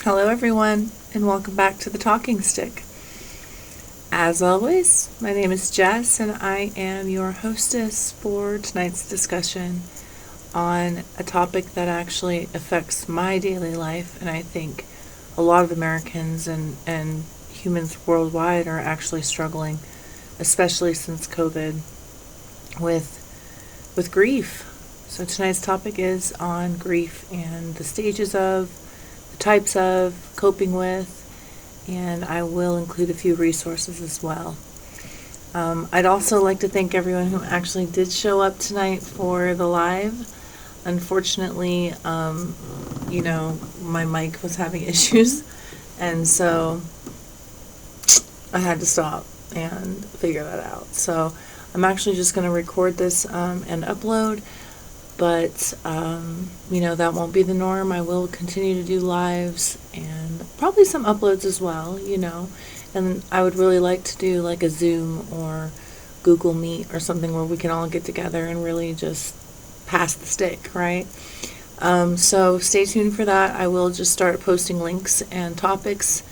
Hello, everyone, and welcome back to the Talking Stick. As always, my name is Jess, and I am your hostess for tonight's discussion on a topic that actually affects my daily life, and I think a lot of Americans and humans worldwide are actually struggling, especially since COVID, with grief. So tonight's topic is on grief and the stages of, the types of, coping with, and I will include a few resources as well. I'd also like to thank everyone who actually did show up tonight for the live. Unfortunately, my mic was having issues, and so I had to stop and figure that out. So I'm actually just going to record this and upload, but that won't be the norm. I will continue to do lives and probably some uploads as well, and I would really like to do like a Zoom or Google Meet or something where we can all get together and really just pass the stick, right? So stay tuned for that. I will just start posting links and topics,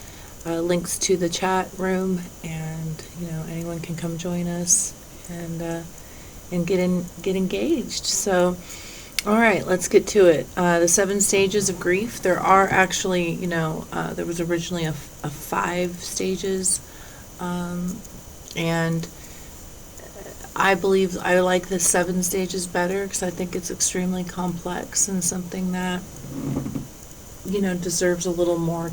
links to the chat room, and anyone can come join us and get engaged. So, all right, let's get to it. The 7 stages of grief. There are actually, there was originally a 5 stages, and I believe I like the 7 stages better because I think it's extremely complex and something that deserves a little more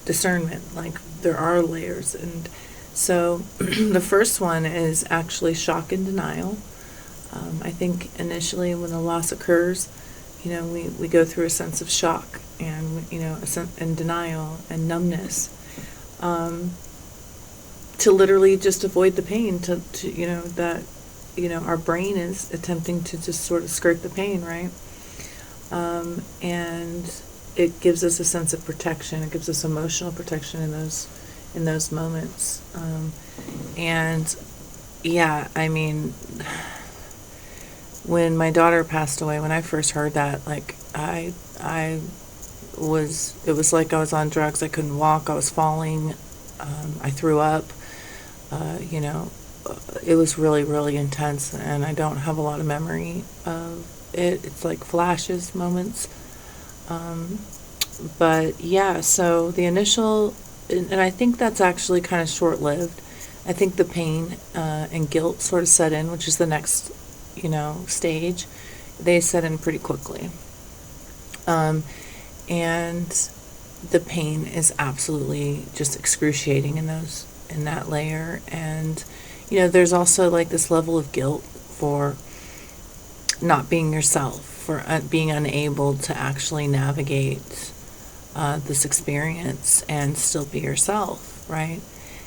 discernment. Like, there are layers. And so the first one is actually shock and denial. I think initially when the loss occurs, we go through a sense of shock and and denial and numbness, to literally just avoid the pain, to our brain is attempting to just sort of skirt the pain, right? And it gives us a sense of protection. It gives us emotional protection in those moments. And yeah, I mean, when my daughter passed away, when I first heard that, like, it was like I was on drugs. I couldn't walk. I was falling. I threw up. It was really, really intense, and I don't have a lot of memory of it. It's like flashes, moments. But yeah, so the initial, and I think that's actually kind of short-lived. I think the pain and guilt sort of set in, which is the next, stage. They set in pretty quickly. And the pain is absolutely just excruciating in that layer. And, there's also like this level of guilt for not being yourself, for being unable to actually navigate this experience and still be yourself, right?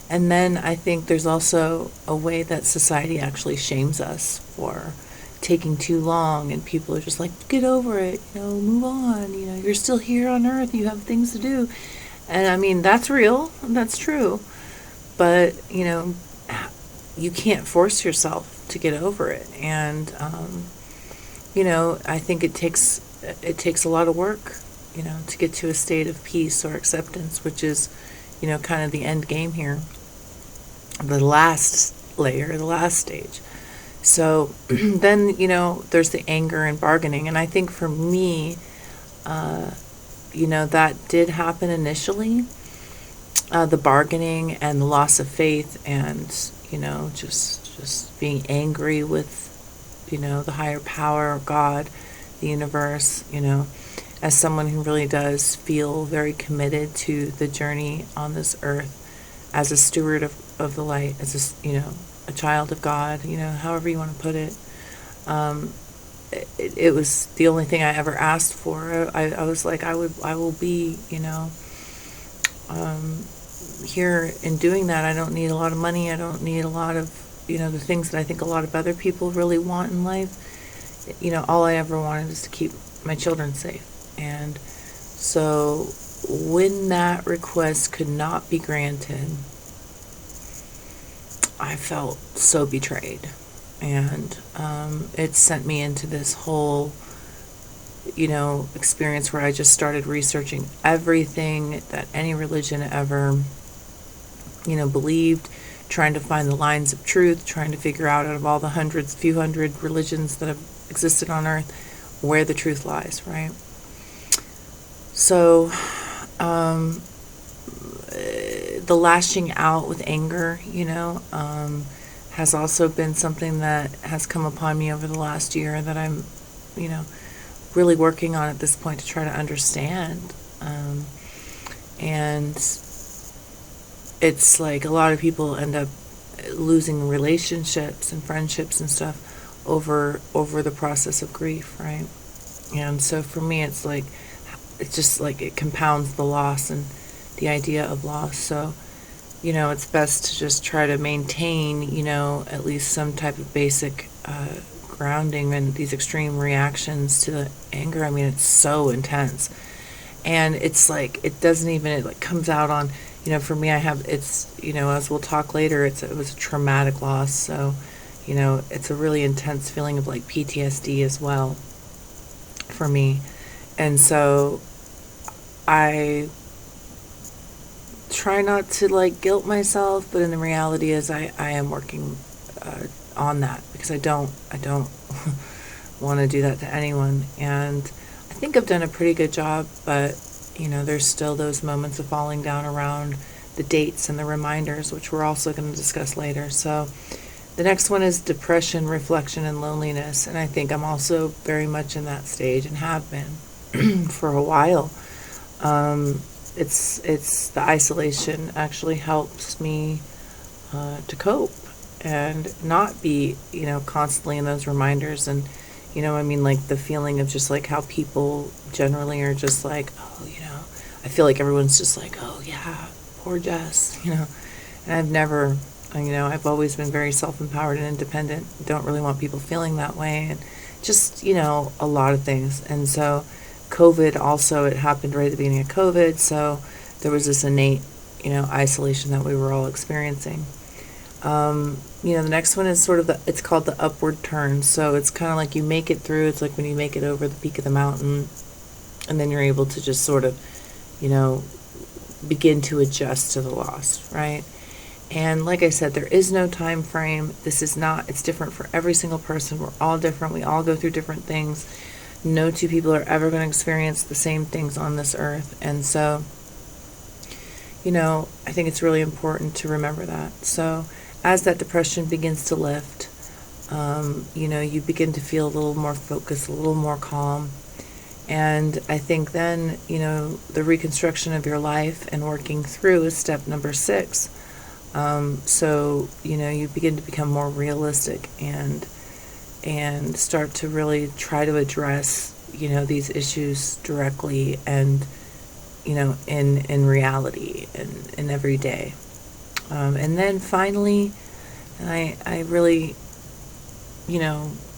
And then I think there's also a way that society actually shames us for taking too long, and people are just like, get over it, move on, you're still here on earth, you have things to do. And I mean, that's real, that's true, but you can't force yourself to get over it. And I think it takes a lot of work, to get to a state of peace or acceptance, which is kind of the end game here, the last layer, the last stage. So then, there's the anger and bargaining. And I think for me, that did happen initially. The bargaining and the loss of faith and, just being angry with, the higher power of God, the universe, as someone who really does feel very committed to the journey on this earth as a steward of the light, as a child of God, however you want to put it. It was the only thing I ever asked for. I was like, I will be, here in doing that. I don't need a lot of money. I don't need a lot of, the things that I think a lot of other people really want in life. All I ever wanted is to keep my children safe. And so when that request could not be granted, I felt so betrayed. And it sent me into this whole experience where I just started researching everything that any religion ever, believed, trying to find the lines of truth, trying to figure out of all the few hundred religions that have existed on earth, where the truth lies, right? So, the lashing out with anger, has also been something that has come upon me over the last year that I'm, really working on at this point to try to understand. And it's like a lot of people end up losing relationships and friendships and stuff over the process of grief, right? And so for me, it's just like it compounds the loss and the idea of loss. So, it's best to just try to maintain, at least some type of basic grounding in these extreme reactions to the anger. I mean, it's so intense. And it's like, it doesn't even, it comes out on, for me, as we'll talk later, it was a traumatic loss. So, it's a really intense feeling of like PTSD as well for me. And so I try not to guilt myself, but in the reality is I am working on that, because I don't want to do that to anyone. And I think I've done a pretty good job, but there's still those moments of falling down around the dates and the reminders, which we're also going to discuss later. So the next one is depression, reflection, and loneliness. And I think I'm also very much in that stage and have been for a while. It's the isolation actually helps me to cope and not be, constantly in those reminders. And, the feeling of just how people generally are just I feel like everyone's just oh yeah, poor Jess, and I've never, I've always been very self-empowered and independent. Don't really want people feeling that way, and just, a lot of things. And so COVID also, it happened right at the beginning of COVID, so there was this innate, isolation that we were all experiencing. The next one is it's called the upward turn. So it's kind of like you make it through. It's like when you make it over the peak of the mountain, and then you're able to just sort of, begin to adjust to the loss, right? And like I said, there is no time frame. It's different for every single person. We're all different. We all go through different things. No two people are ever going to experience the same things on this earth. And so, I think it's really important to remember that. So as that depression begins to lift, you begin to feel a little more focused, a little more calm. And I think then, the reconstruction of your life and working through is step number 6. So, you begin to become more realistic and start to really try to address, these issues directly and, in reality and in every day. And then finally, and I really,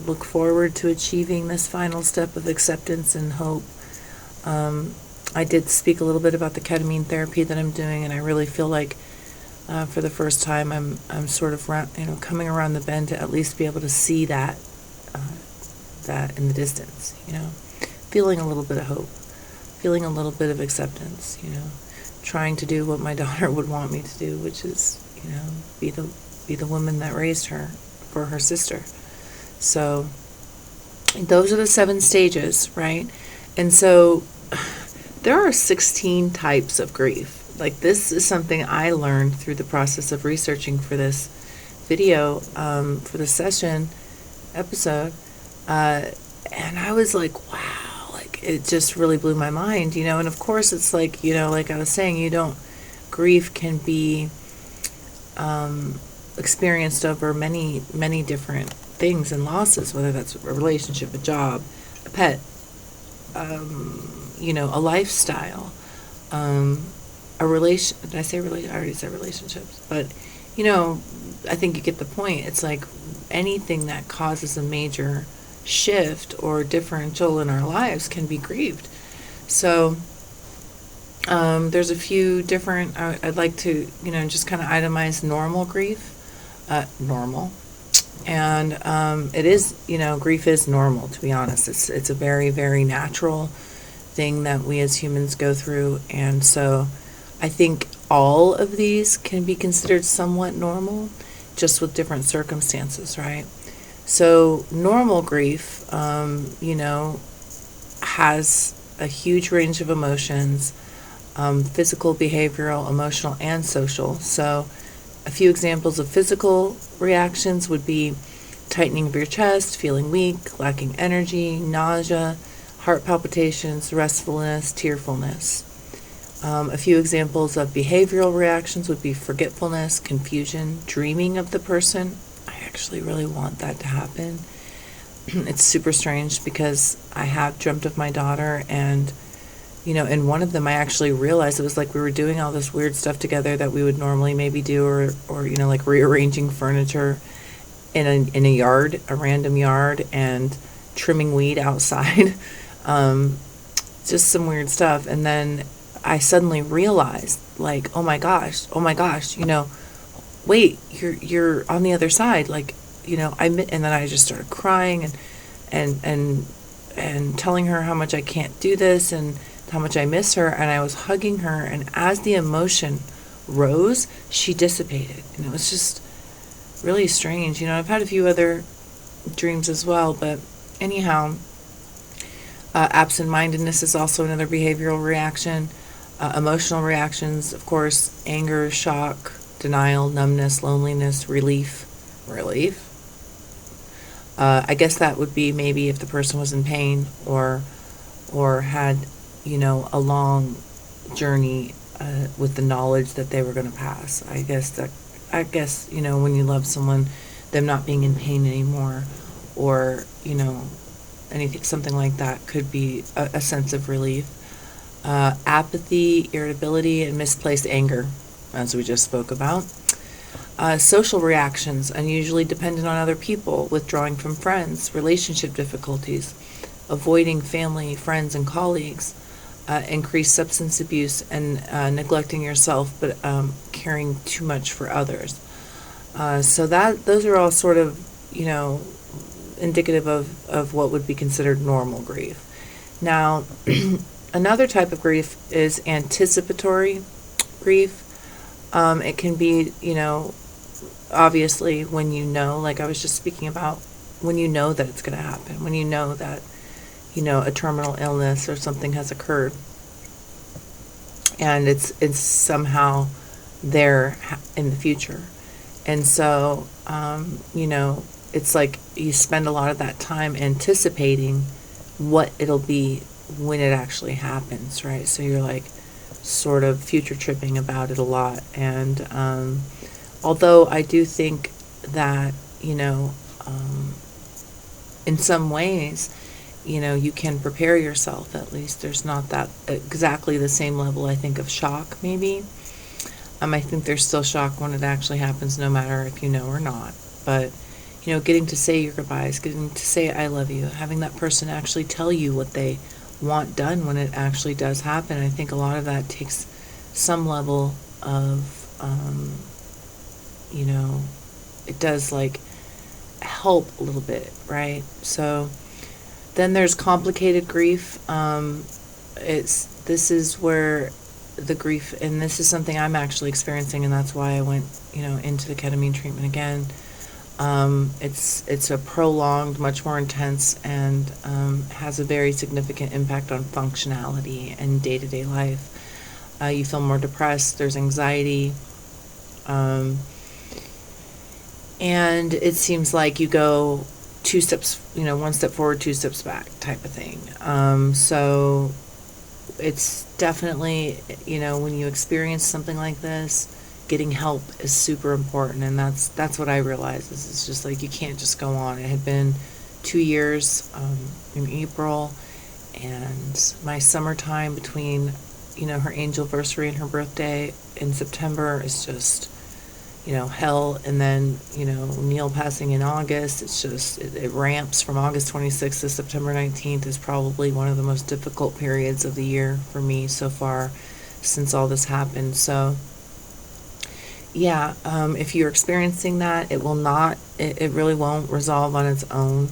look forward to achieving this final step of acceptance and hope. I did speak a little bit about the ketamine therapy that I'm doing, and I really feel like for the first time I'm sort of coming around the bend to at least be able to see that in the distance, feeling a little bit of hope, feeling a little bit of acceptance, trying to do what my daughter would want me to do, which is, be the woman that raised her for her sister. So those are the 7 stages, right? And so there are 16 types of grief. This is something I learned through the process of researching for this video, for the session episode. And I was like, wow, it just really blew my mind, and of course it's like I was saying, grief can be experienced over many, many different things and losses, whether that's a relationship, a job, a pet, a lifestyle, a relation. Did I say relation? I already said relationships, but I think you get the point. It's like anything that causes a major shift or differential in our lives can be grieved. So there's a few different. I'd like to just kind of itemize normal grief. Normal. And it is, grief is normal, to be honest. It's a very, very natural thing that we as humans go through. And so I think all of these can be considered somewhat normal, just with different circumstances, right? So normal grief, has a huge range of emotions, physical, behavioral, emotional, and social. So a few examples of physical reactions would be tightening of your chest, feeling weak, lacking energy, nausea, heart palpitations, restfulness, tearfulness. A few examples of behavioral reactions would be forgetfulness, confusion, dreaming of the person. I actually really want that to happen. It's super strange because I have dreamt of my daughter, and in one of them I actually realized it was like we were doing all this weird stuff together that we would normally maybe do, or like rearranging furniture in a yard, a random yard, and trimming weed outside. Just some weird stuff. And then I suddenly realized, like, oh my gosh, wait, you're on the other side, like, and then I just started crying and telling her how much I can't do this and how much I miss her, and I was hugging her, and as the emotion rose, she dissipated, and it was just really strange. I've had a few other dreams as well, but anyhow, absent-mindedness is also another behavioral reaction. Emotional reactions, of course, anger, shock, denial, numbness, loneliness, relief. I guess that would be maybe if the person was in pain or had, a long journey with the knowledge that they were going to pass. I guess, when you love someone, them not being in pain anymore, or, anything, something like that could be a sense of relief. Apathy, irritability, and misplaced anger, as we just spoke about. Social reactions, unusually dependent on other people, withdrawing from friends, relationship difficulties, avoiding family, friends, and colleagues, increased substance abuse, and neglecting yourself, but caring too much for others. So those are all sort of, indicative of what would be considered normal grief. Now, another type of grief is anticipatory grief. It can be, obviously when like I was just speaking about, when that it's going to happen, when that, a terminal illness or something has occurred, and it's somehow there in the future. And so, it's like you spend a lot of that time anticipating what it'll be when it actually happens, right? So you're like sort of future tripping about it a lot. And although I do think that, in some ways, you can prepare yourself, at least. There's not that exactly the same level, I think, of shock, maybe. I think there's still shock when it actually happens, no matter if you know or not. But, getting to say your goodbyes, getting to say I love you, having that person actually tell you what they want done when it actually does happen. I think a lot of that takes some level of, it does like help a little bit, right? So then there's complicated grief. This is where the grief, and this is something I'm actually experiencing, and that's why I went, into the ketamine treatment again. It's a prolonged, much more intense, and has a very significant impact on functionality and day-to-day life. You feel more depressed, there's anxiety, and it seems like you go two steps, one step forward, two steps back type of thing. So it's definitely, when you experience something like this, getting help is super important, and that's what I realized. It's just like you can't just go on. It had been 2 years in April, and my summertime between, her angelversary and her birthday in September is just, hell. And then, Neil passing in August, it's just, it ramps from August 26th to September 19th is probably one of the most difficult periods of the year for me so far since all this happened. So, yeah, if you're experiencing that, it really won't resolve on its own.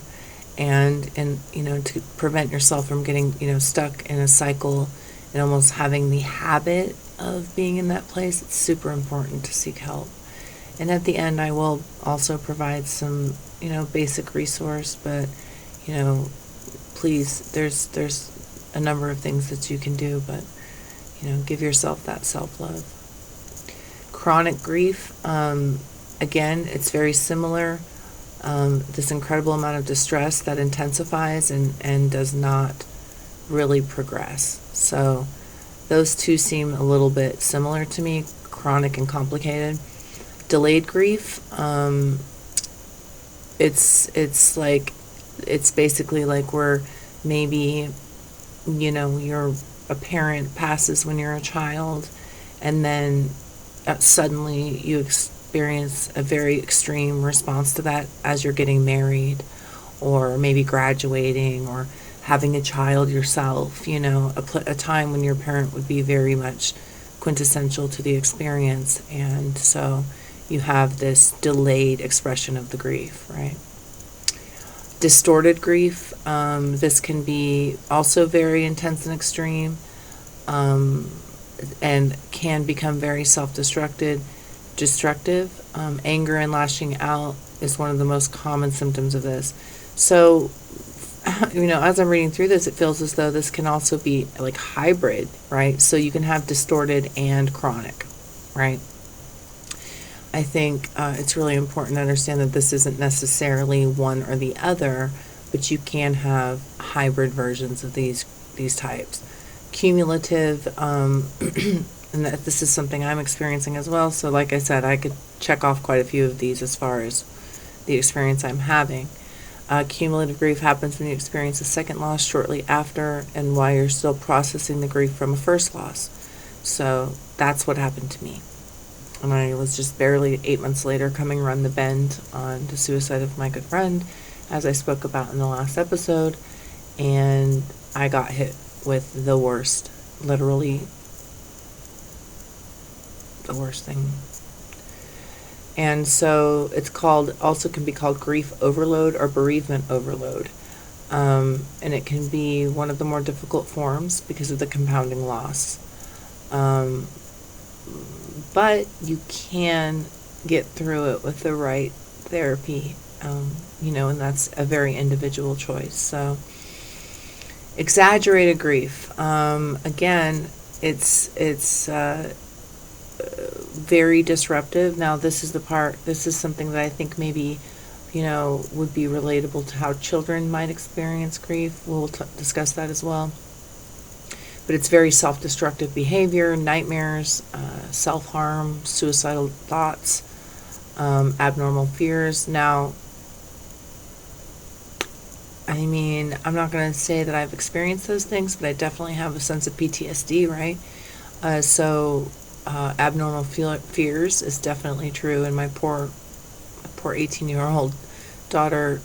And to prevent yourself from getting, stuck in a cycle and almost having the habit of being in that place, it's super important to seek help. And at the end, I will also provide some, basic resource, but, you know, please, there's a number of things that you can do, but, give yourself that self-love. Chronic grief, again, it's very similar. This incredible amount of distress that intensifies and does not really progress. So those two seem a little bit similar to me, chronic and complicated. Delayed grief, it's basically like where maybe, you're a parent passes when you're a child, and then suddenly you experience a very extreme response to that as you're getting married, or maybe graduating, or having a child yourself, a time when your parent would be very much quintessential to the experience. And so you have this delayed expression of the grief, right? Distorted grief, this can be also very intense and extreme, and can become very self-destructive. Anger and lashing out is one of the most common symptoms of this. So, as I'm reading through this, it feels as though this can also be like hybrid, right? So you can have distorted and chronic, right? I think it's really important to understand that this isn't necessarily one or the other, but you can have hybrid versions of these types. Cumulative, and that this is something I'm experiencing as well. So like I said, I could check off quite a few of these as far as the experience I'm having. Cumulative grief happens when you experience a second loss shortly after and while you're still processing the grief from a first loss. So that's what happened to me. And I was just barely 8 months later coming around the bend on the suicide of my good friend, as I spoke about in the last episode, and I got hit with the worst, literally the worst thing. And so also can be called grief overload or bereavement overload. And it can be one of the more difficult forms because of the compounding loss. But you can get through it with the right therapy, and that's a very individual choice. So, exaggerated grief. Again, it's very disruptive. Now, this is something that I think maybe, would be relatable to how children might experience grief. We'll discuss that as well. But it's very self-destructive behavior, nightmares, self-harm, suicidal thoughts, abnormal fears. Now, I'm not going to say that I've experienced those things, but I definitely have a sense of PTSD, right? So abnormal fears is definitely true. And my poor 18-year-old daughter,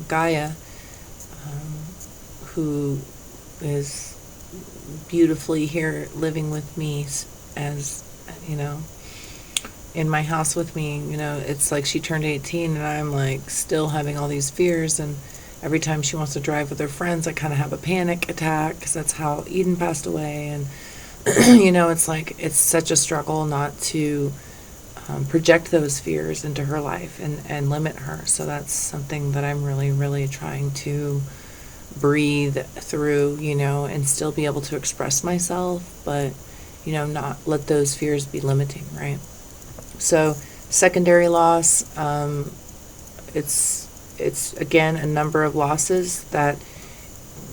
Gaia, who is beautifully here living with me, as in my house with me, it's like she turned 18 and I'm like still having all these fears, and every time she wants to drive with her friends I kind of have a panic attack because that's how Eden passed away. And it's like it's such a struggle not to project those fears into her life and limit her. So that's something that I'm really, really trying to breathe through, and still be able to express myself, but, not let those fears be limiting, right? So secondary loss, it's again a number of losses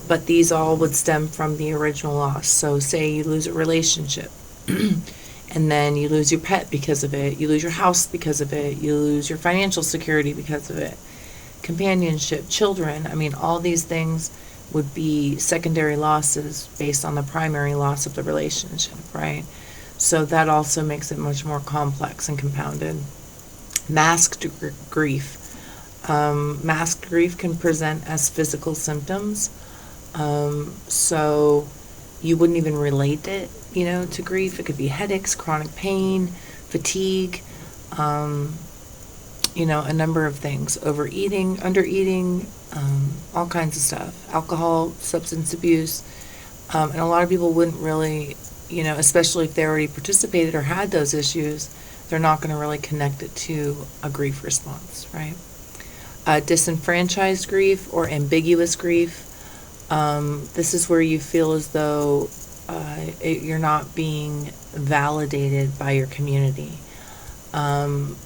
but these all would stem from the original loss. So say you lose a relationship and then you lose your pet because of it, you lose your house because of it, you lose your financial security because of it, companionship, children. All these things would be secondary losses based on the primary loss of the relationship, right? So that also makes it much more complex and compounded. Masked grief. Masked grief can present as physical symptoms. So you wouldn't even relate it, to grief. It could be headaches, chronic pain, fatigue, a number of things: overeating, undereating, all kinds of stuff, alcohol, substance abuse. And a lot of people wouldn't really, especially if they already participated or had those issues, they're not going to really connect it to a grief response, right? Disenfranchised grief or ambiguous grief. This is where you feel as though you're not being validated by your community. Or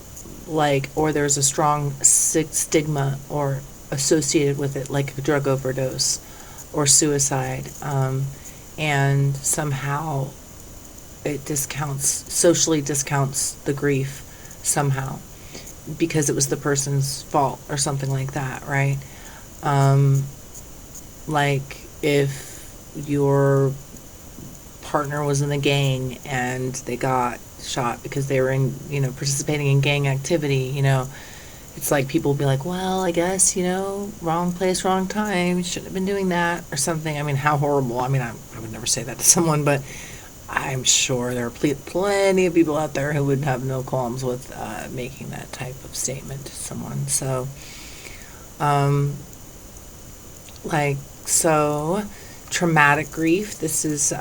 there's a strong stigma or associated with it, like a drug overdose or suicide, and somehow it socially discounts the grief somehow because it was the person's fault or something like that, right? Like if your partner was in the gang and they got shot because they were participating in gang activity, it's like people will be like, well, I guess, wrong place, wrong time, shouldn't have been doing that or something. I mean, how horrible. I mean, I would never say that to someone, but I'm sure there are plenty of people out there who would have no qualms with making that type of statement to someone. So, traumatic grief. This is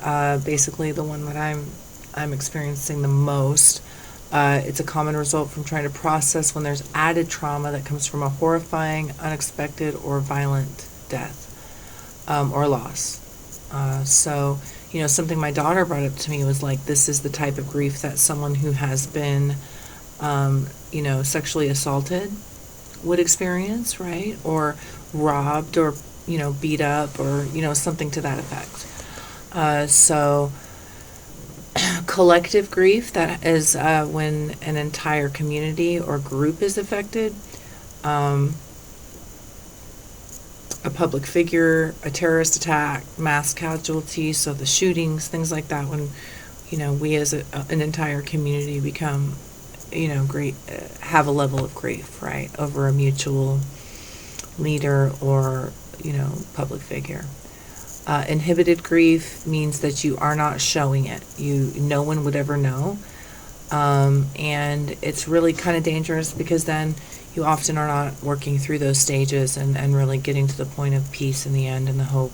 basically the one that I'm experiencing the most. It's a common result from trying to process when there's added trauma that comes from a horrifying, unexpected, or violent death or loss. Something my daughter brought up to me was like, this is the type of grief that someone who has been, sexually assaulted would experience, right? Or robbed or, beat up or, something to that effect. Collective grief, that is when an entire community or group is affected. A public figure, a terrorist attack, mass casualties, so the shootings, things like that, when, we as an entire community become, have a level of grief, right, over a mutual leader or, public figure. Inhibited grief means that you are not showing it. No one would ever know. And it's really kind of dangerous because then you often are not working through those stages and really getting to the point of peace in the end and the hope,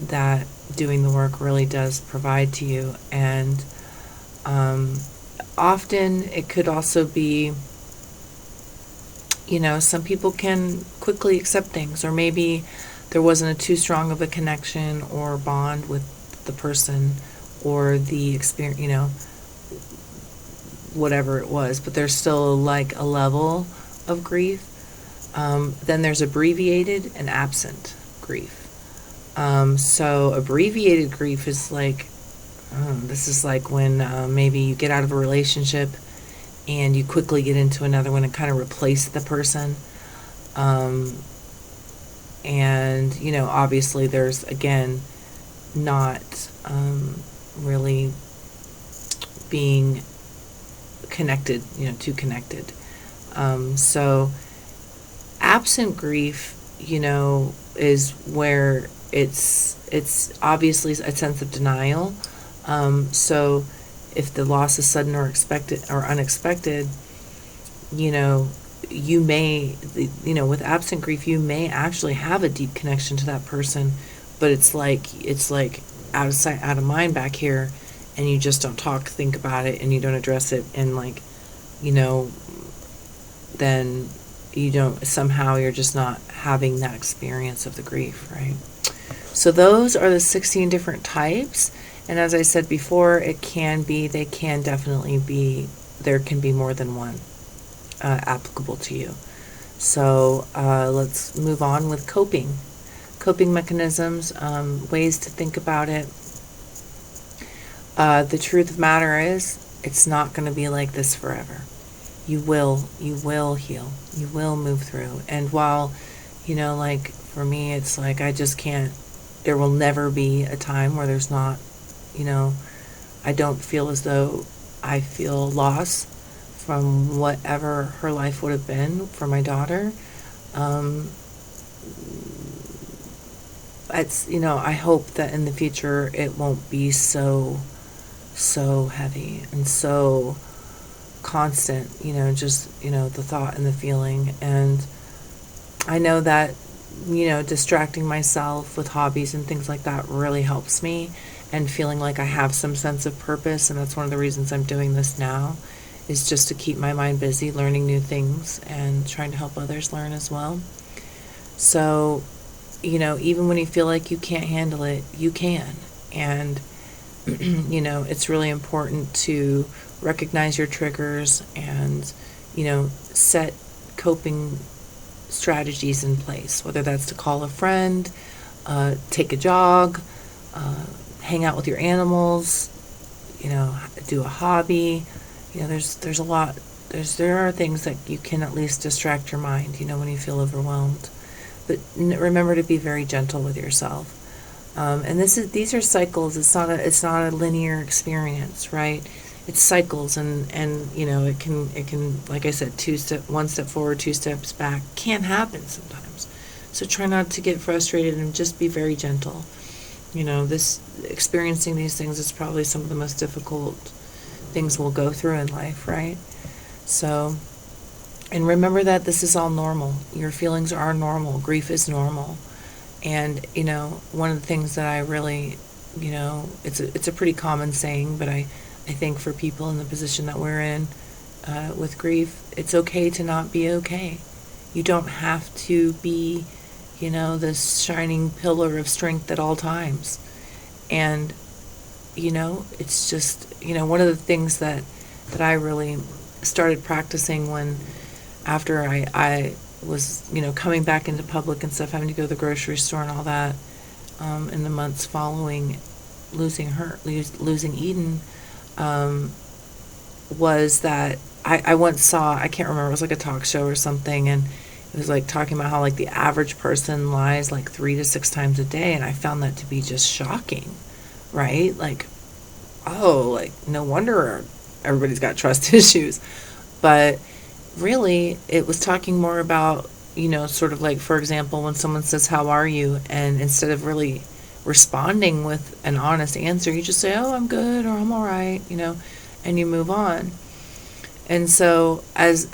that doing the work really does provide to you. And often it could also be, some people can quickly accept things, or maybe there wasn't too strong of a connection or bond with the person or the experience, whatever it was, but there's still like a level of grief. Then there's abbreviated and absent grief. So abbreviated grief is like, this is like when maybe you get out of a relationship and you quickly get into another one and kind of replace the person. And, obviously there's, again, not really being connected, too connected. So absent grief, is where it's obviously a sense of denial. So if the loss is sudden or expected or unexpected, you may, with absent grief, you may actually have a deep connection to that person, but it's like out of sight, out of mind back here, and you just don't think about it, and you don't address it, and then you're just not having that experience of the grief, right? So those are the 16 different types, and as I said before, there can definitely be more than one applicable to you. So let's move on with coping mechanisms, ways to think about it. The truth of the matter is, it's not going to be like this forever. You will heal. You will move through. And while, like for me, it's like I just can't, there will never be a time where there's not, I don't feel as though I feel loss from whatever her life would have been for my daughter. It's, I hope that in the future it won't be so heavy and so constant, just, the thought and the feeling. And I know that, distracting myself with hobbies and things like that really helps me, and feeling like I have some sense of purpose. And that's one of the reasons I'm doing this now, is just to keep my mind busy, learning new things and trying to help others learn as well. So, even when you feel like you can't handle it, you can. And, it's really important to recognize your triggers and, set coping strategies in place, whether that's to call a friend, take a jog, hang out with your animals, do a hobby. There's a lot. There are things that you can at least distract your mind, when you feel overwhelmed. But remember to be very gentle with yourself. And these are cycles. It's not a linear experience, right? It's cycles, and it can, like I said, one step forward, two steps back can happen sometimes. So try not to get frustrated and just be very gentle. Experiencing these things is probably some of the most difficult things we'll go through in life, right? So, and remember that this is all normal. Your feelings are normal. Grief is normal. And, one of the things that I really, it's a pretty common saying, but I think for people in the position that we're in with grief, it's okay to not be okay. You don't have to be, this shining pillar of strength at all times. And, it's just, one of the things that I really started practicing after I was, coming back into public and stuff, having to go to the grocery store and all that, in the months following losing Eden, was that I once saw, I can't remember, it was like a talk show or something, and it was like talking about how like the average person lies like 3 to 6 times a day, and I found that to be just shocking, right? Like, oh, like no wonder everybody's got trust issues. But really, it was talking more about, sort of like, for example, when someone says, "How are you?" and instead of really responding with an honest answer, you just say, "Oh, I'm good," or "I'm all right," and you move on. And so, as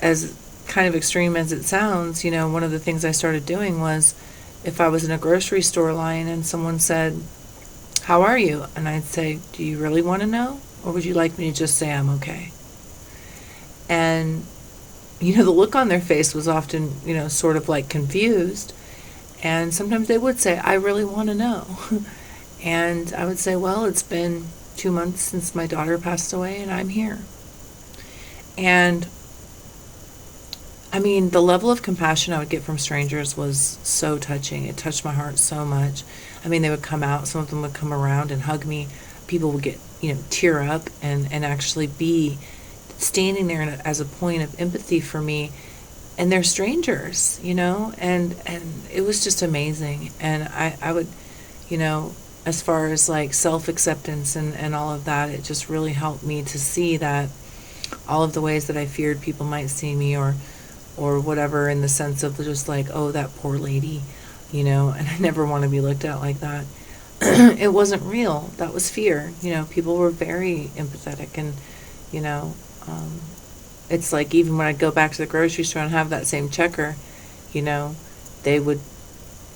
kind of extreme as it sounds, one of the things I started doing was, if I was in a grocery store line and someone said, "How are you?" and I'd say, "Do you really want to know? Or would you like me to just say I'm okay?" And, the look on their face was often, sort of like confused. And sometimes they would say, "I really want to know." And I would say, "Well, it's been 2 months since my daughter passed away, and I'm here." And I mean, the level of compassion I would get from strangers was so touching. It touched my heart so much. I mean, they would come out, some of them would come around and hug me. People would get, tear up and actually be standing there as a point of empathy for me. And they're strangers, and it was just amazing. And I would, as far as like self-acceptance and all of that, it just really helped me to see that all of the ways that I feared people might see me or whatever, in the sense of just like, oh, that poor lady, and I never want to be looked at like that. It wasn't real. That was fear. People were very empathetic, and, it's like, even when I'd go back to the grocery store and have that same checker, they would,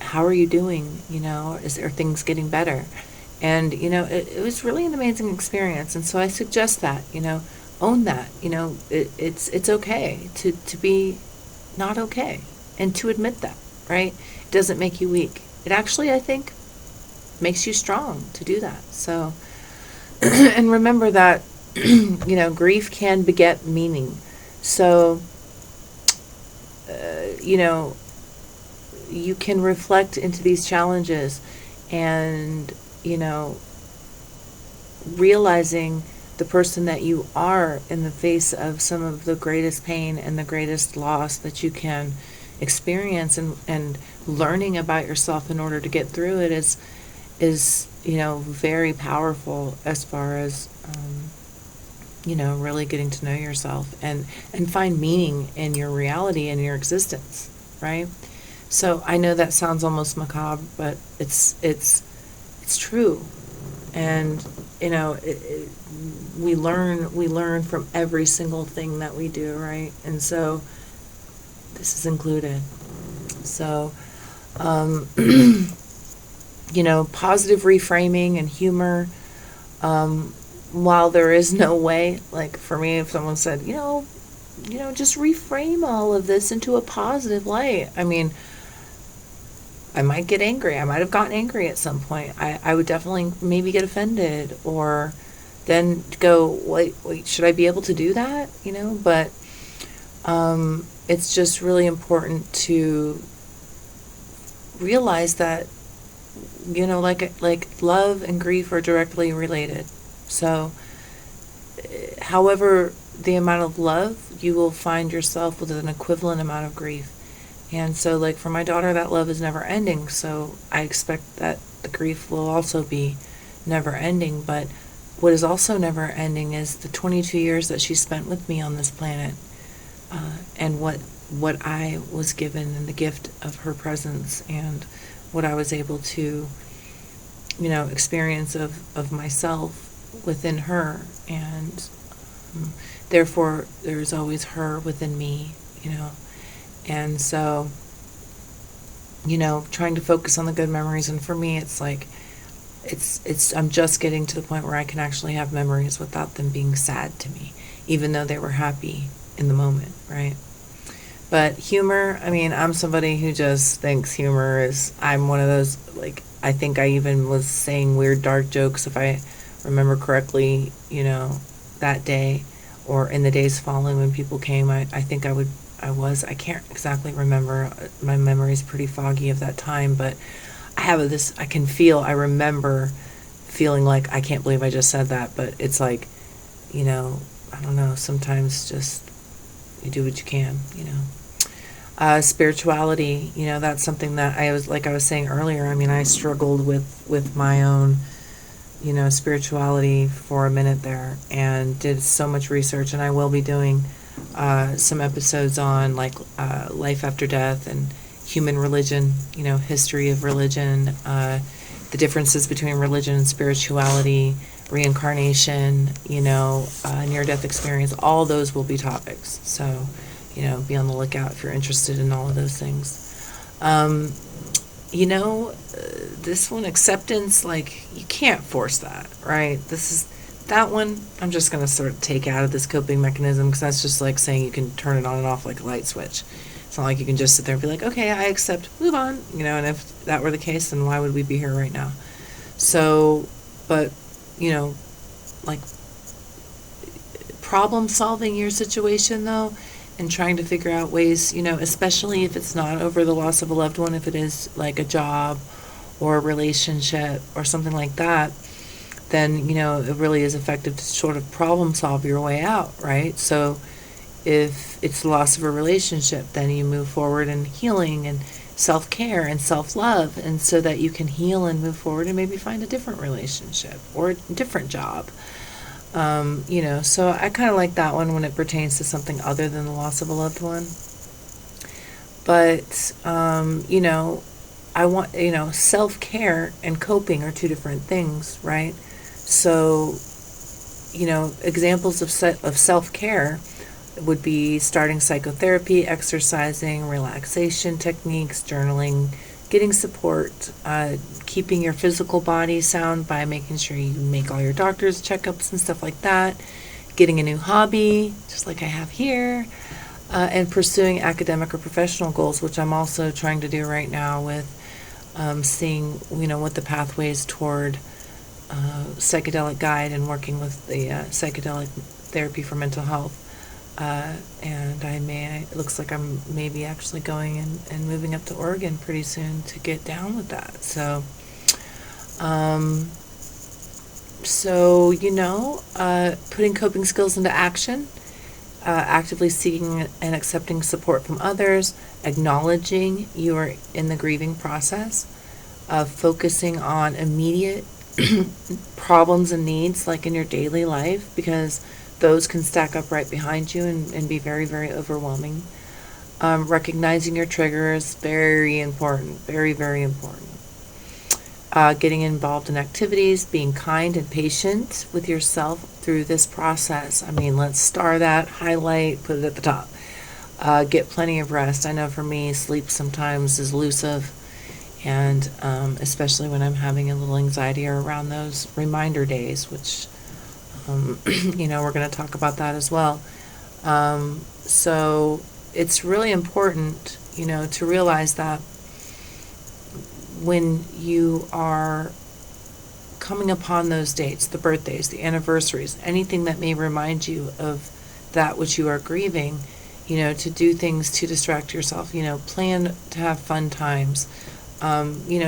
"How are you doing? Are things getting better?" And, it was really an amazing experience. And so I suggest that, own that, it's okay to be not okay, and to admit that, right? It doesn't make you weak. It actually, I think, makes you strong to do that. So, and remember that, grief can beget meaning. So, you can reflect into these challenges and, realizing the person that you are in the face of some of the greatest pain and the greatest loss that you can experience, and learning about yourself in order to get through it is very powerful, as far as really getting to know yourself and find meaning in your reality and your existence, right? So I know that sounds almost macabre, but it's true. And we learn from every single thing that we do, right? And so this is included. So, positive reframing and humor. While there is no way, like for me, if someone said, just reframe all of this into a positive light. I mean, I might get angry. I might have gotten angry at some point. I would definitely maybe get offended, or then go, wait, should I be able to do that? But it's just really important to realize that, like love and grief are directly related. So, however, the amount of love, you will find yourself with an equivalent amount of grief. And so, like for my daughter, that love is never ending. So I expect that the grief will also be never ending. But what is also never ending is the 22 years that she spent with me on this planet, and what I was given, and the gift of her presence, and what I was able to, experience of myself within her. And therefore, there's always her within me, And so, trying to focus on the good memories. And for me, it's like, I'm just getting to the point where I can actually have memories without them being sad to me, even though they were happy in the moment, right? But humor, I'm somebody who just thinks humor is, I'm one of those, like, I think I even was saying weird dark jokes, if I remember correctly, that day, or in the days following when people came. I think I can't exactly remember. My memory is pretty foggy of that time, but I remember feeling like, I can't believe I just said that, but it's like, I don't know, sometimes just you do what you can, Spirituality, that's something that I was saying earlier, I struggled with my own, spirituality for a minute there, and did so much research, and I will be doing some episodes on life after death and human religion, history of religion, the differences between religion and spirituality, reincarnation, near-death experience. All those will be topics. So, be on the lookout if you're interested in all of those things. This one, acceptance, you can't force that, right? That one, I'm just going to sort of take out of this coping mechanism, because that's just like saying you can turn it on and off like a light switch. It's not like you can just sit there and be like, okay, I accept, move on, and if that were the case, then why would we be here right now? So, but, problem solving your situation, though, and trying to figure out ways, especially if it's not over the loss of a loved one, if it is like a job or a relationship or something like that, then, it really is effective to sort of problem solve your way out, right? So if it's the loss of a relationship, then you move forward in healing and self-care and self-love, and so that you can heal and move forward and maybe find a different relationship or a different job. So I kind of like that one when it pertains to something other than the loss of a loved one. But, I want, self-care and coping are two different things, right? So, examples of self-care would be starting psychotherapy, exercising, relaxation techniques, journaling, getting support, keeping your physical body sound by making sure you make all your doctor's checkups and stuff like that, getting a new hobby, just like I have here, and pursuing academic or professional goals, which I'm also trying to do right now with seeing, what the pathways toward psychedelic guide and working with the psychedelic therapy for mental health. And it looks like I'm maybe actually going and moving up to Oregon pretty soon to get down with that. So, putting coping skills into action, actively seeking and accepting support from others, acknowledging you are in the grieving process, focusing on immediate problems and needs, like in your daily life, because those can stack up right behind you and be very, very overwhelming. Recognizing your triggers, very important, very, very important. getting involved in activities, being kind and patient with yourself through this process. I mean, let's star that, highlight, put it at the top. Get plenty of rest. I know for me, sleep sometimes is elusive, and especially when I'm having a little anxiety around those reminder days, which, we're going to talk about that as well. So it's really important, to realize that when you are coming upon those dates, the birthdays, the anniversaries, anything that may remind you of that which you are grieving, to do things to distract yourself, plan to have fun times,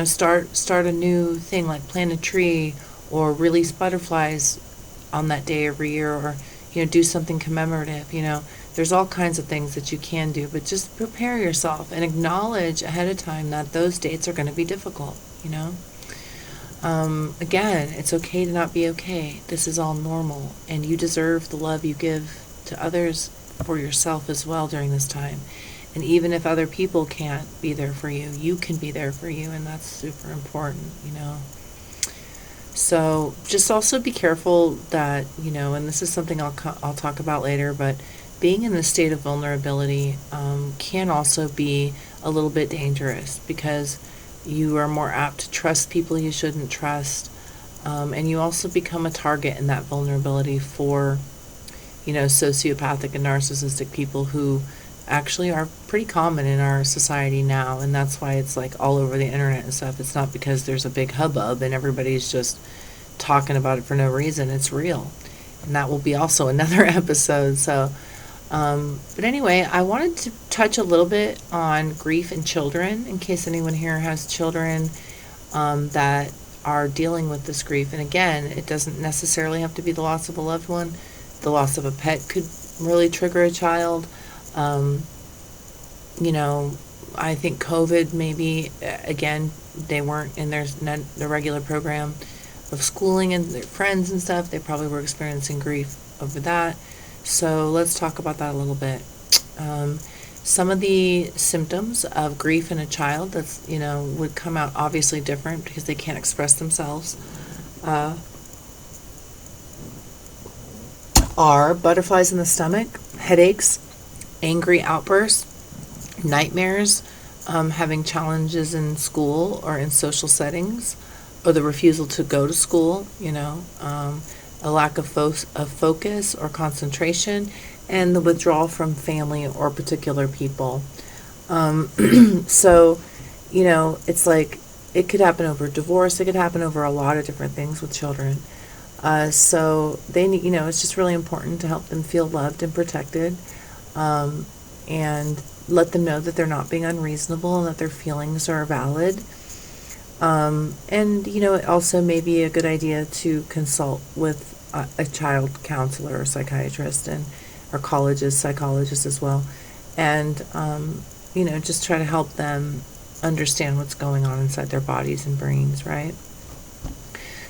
start a new thing, like plant a tree or release butterflies on that day every year, or, do something commemorative, There's all kinds of things that you can do, but just prepare yourself and acknowledge ahead of time that those dates are going to be difficult, Again, it's okay to not be okay. This is all normal, and you deserve the love you give to others for yourself as well during this time. And even if other people can't be there for you, you can be there for you, and that's super important, So just also be careful that, and this is something I'll talk about later, but being in this state of vulnerability can also be a little bit dangerous, because you are more apt to trust people you shouldn't trust, and you also become a target in that vulnerability for, sociopathic and narcissistic people who actually are pretty common in our society now, and that's why it's like all over the internet and stuff. It's not because there's a big hubbub and everybody's just talking about it for no reason. It's real, and that will be also another episode. So but anyway, I wanted to touch a little bit on grief in children, in case anyone here has children that are dealing with this grief. And again, it doesn't necessarily have to be the loss of a loved one. The loss of a pet could really trigger a child. I think COVID, maybe, again, they weren't in their regular program of schooling and their friends and stuff. They probably were experiencing grief over that. So let's talk about that a little bit. Some of the symptoms of grief in a child that's, would come out obviously different because they can't express themselves, are butterflies in the stomach, headaches, angry outbursts, nightmares, having challenges in school or in social settings, or the refusal to go to school, a lack of focus or concentration, and the withdrawal from family or particular people. So, it's like it could happen over divorce. It could happen over a lot of different things with children. So they need, it's just really important to help them feel loved and protected, and let them know that they're not being unreasonable and that their feelings are valid. And, it also may be a good idea to consult with a child counselor or psychiatrist, or psychologists as well. And, just try to help them understand what's going on inside their bodies and brains, right?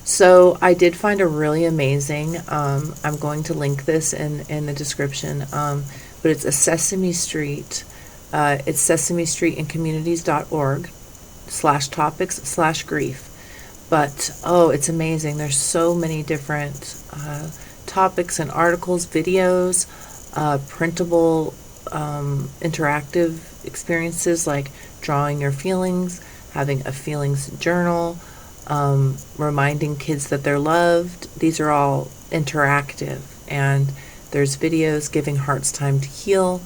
So I did find a really amazing, I'm going to link this in the description, but it's a Sesame Street, it's sesamestreetandcommunities.org/topics/grief. But, it's amazing. There's so many different topics and articles, videos, printable, interactive experiences like drawing your feelings, having a feelings journal, reminding kids that they're loved. These are all interactive, and there's videos giving hearts time to heal,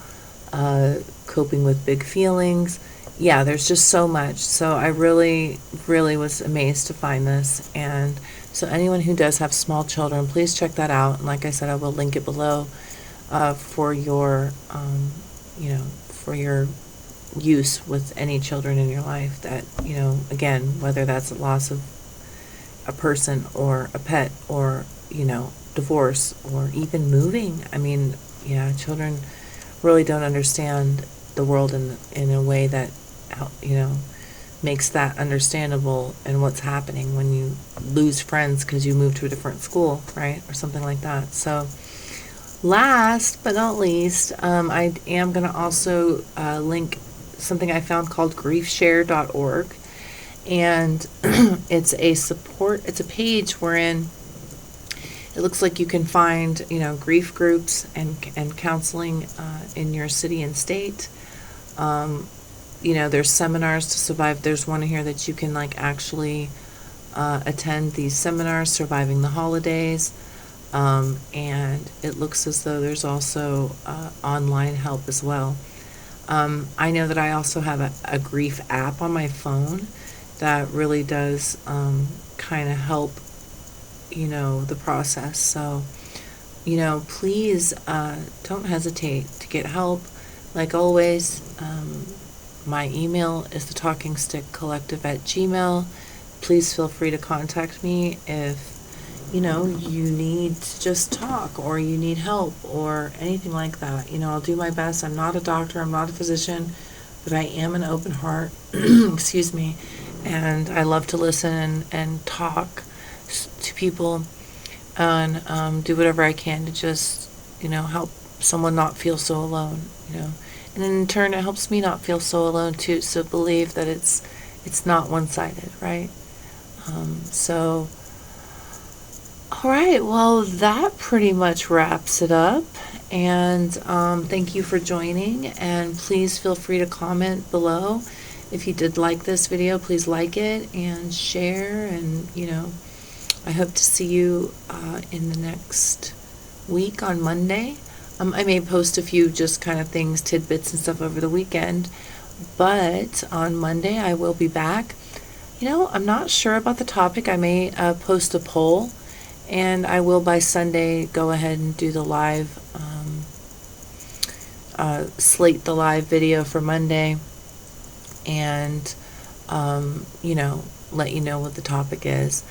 coping with big feelings. Yeah, there's just so much. So I really, really was amazed to find this. And so anyone who does have small children, please check that out. And like I said, I will link it below for your, for your use with any children in your life that, again, whether that's a loss of a person or a pet or, divorce or even moving. I mean, children really don't understand the world in a way that, makes that understandable, and what's happening when you lose friends because you move to a different school, right? Or something like that. So last but not least, I am going to also link something I found called griefshare.org. And it's a page wherein it looks like you can find, grief groups and counseling in your city and state. There's seminars to survive. There's one here that you can actually attend these seminars, surviving the holidays. And it looks as though there's also online help as well. I know that I also have a grief app on my phone that really does kind of help, the process. So, please don't hesitate to get help. Like always, my email is thetalkingstickcollective@gmail.com. Please feel free to contact me if, you need to just talk or you need help or anything like that. I'll do my best. I'm not a doctor, I'm not a physician, but I am an open heart, excuse me, and I love to listen and talk to people and do whatever I can to just, help someone not feel so alone, And in turn, it helps me not feel so alone too, so believe that it's not one-sided, right? So, all right, well, that pretty much wraps it up. And thank you for joining. And please feel free to comment below. If you did like this video, please like it and share. And, I hope to see you in the next week on Monday. I may post a few just kind of things, tidbits and stuff over the weekend. But on Monday, I will be back. I'm not sure about the topic. I may post a poll. And I will by Sunday go ahead and do the live, slate the live video for Monday, and, let you know what the topic is.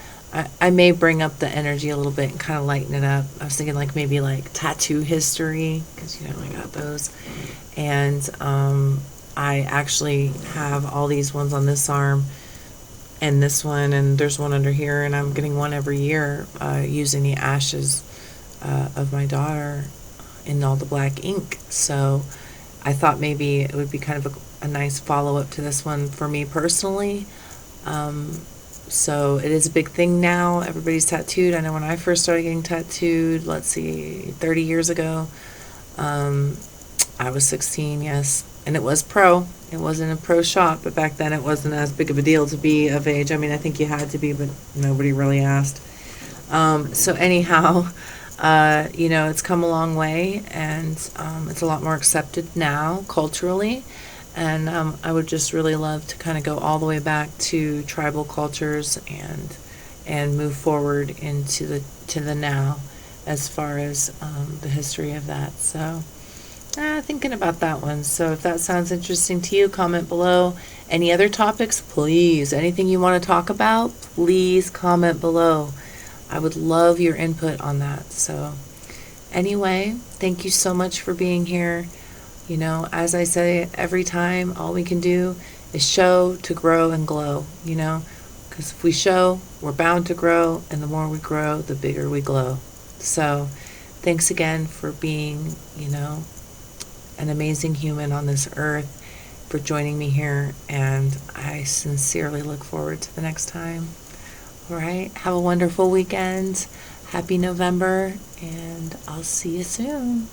I may bring up the energy a little bit and kind of lighten it up. I was thinking maybe tattoo history, because, I got those. And I actually have all these ones on this arm, and this one, and there's one under here, and I'm getting one every year using the ashes of my daughter in all the black ink. So I thought maybe it would be kind of a nice follow-up to this one for me personally. So it is a big thing now. Everybody's tattooed. I know when I first started getting tattooed, 30 years ago, I was 16, yes. And it was pro. It wasn't a pro shop, but back then it wasn't as big of a deal to be of age. I mean, I think you had to be, but nobody really asked. So anyhow, it's come a long way, and it's a lot more accepted now culturally. And I would just really love to kind of go all the way back to tribal cultures and move forward into the now as far as the history of that. So thinking about that one. So if that sounds interesting to you, comment below. Any other topics, please. Anything you want to talk about, please comment below. I would love your input on that. So anyway, thank you so much for being here. As I say every time, all we can do is show to grow and glow, because if we show, we're bound to grow, and the more we grow, the bigger we glow. So thanks again for being, an amazing human on this earth, for joining me here, and I sincerely look forward to the next time. All right, have a wonderful weekend. Happy November, and I'll see you soon.